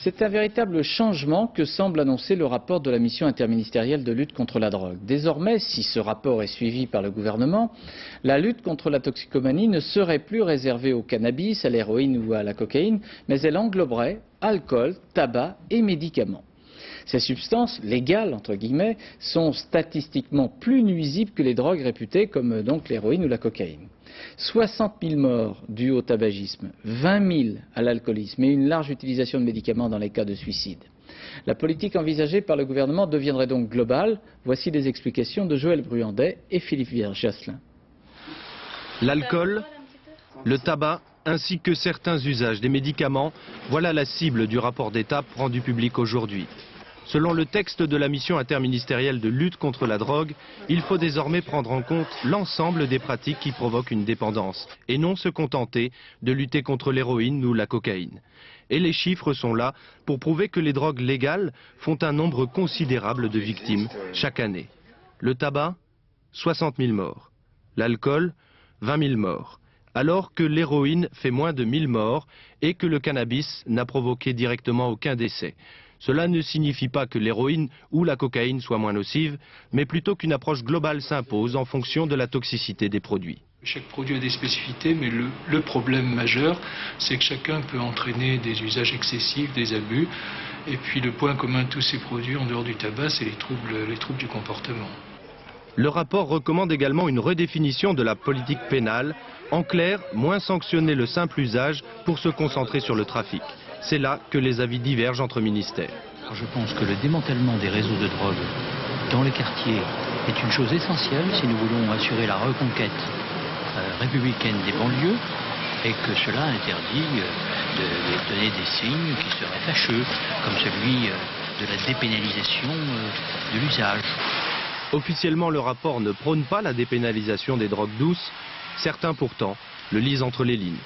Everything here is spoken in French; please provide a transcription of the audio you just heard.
C'est un véritable changement que semble annoncer le rapport de la mission interministérielle de lutte contre la drogue. Désormais, si ce rapport est suivi par le gouvernement, la lutte contre la toxicomanie ne serait plus réservée au cannabis, à l'héroïne ou à la cocaïne, mais elle engloberait alcool, tabac et médicaments. Ces substances légales, entre guillemets, sont statistiquement plus nuisibles que les drogues réputées comme donc l'héroïne ou la cocaïne. 60 000 morts dus au tabagisme, 20 000 à l'alcoolisme et une large utilisation de médicaments dans les cas de suicide. La politique envisagée par le gouvernement deviendrait donc globale. Voici les explications de Joël Bruyandet et Philippe Jasselin. L'alcool, le tabac ainsi que certains usages des médicaments, voilà la cible du rapport d'étape rendu public aujourd'hui. Selon le texte de la mission interministérielle de lutte contre la drogue, il faut désormais prendre en compte l'ensemble des pratiques qui provoquent une dépendance et non se contenter de lutter contre l'héroïne ou la cocaïne. Et les chiffres sont là pour prouver que les drogues légales font un nombre considérable de victimes chaque année. Le tabac, 60 000 morts. L'alcool, 20 000 morts. Alors que l'héroïne fait moins de 1000 morts et que le cannabis n'a provoqué directement aucun décès. Cela ne signifie pas que l'héroïne ou la cocaïne soient moins nocives, mais plutôt qu'une approche globale s'impose en fonction de la toxicité des produits. Chaque produit a des spécificités, mais le problème majeur, c'est que chacun peut entraîner des usages excessifs, des abus. Et puis le point commun de tous ces produits, en dehors du tabac, c'est les troubles du comportement. Le rapport recommande également une redéfinition de la politique pénale. En clair, moins sanctionner le simple usage pour se concentrer sur le trafic. C'est là que les avis divergent entre ministères. Je pense que le démantèlement des réseaux de drogue dans les quartiers est une chose essentielle si nous voulons assurer la reconquête républicaine des banlieues et que cela interdit de donner des signes qui seraient fâcheux, comme celui de la dépénalisation de l'usage. Officiellement, le rapport ne prône pas la dépénalisation des drogues douces. Certains pourtant le lisent entre les lignes.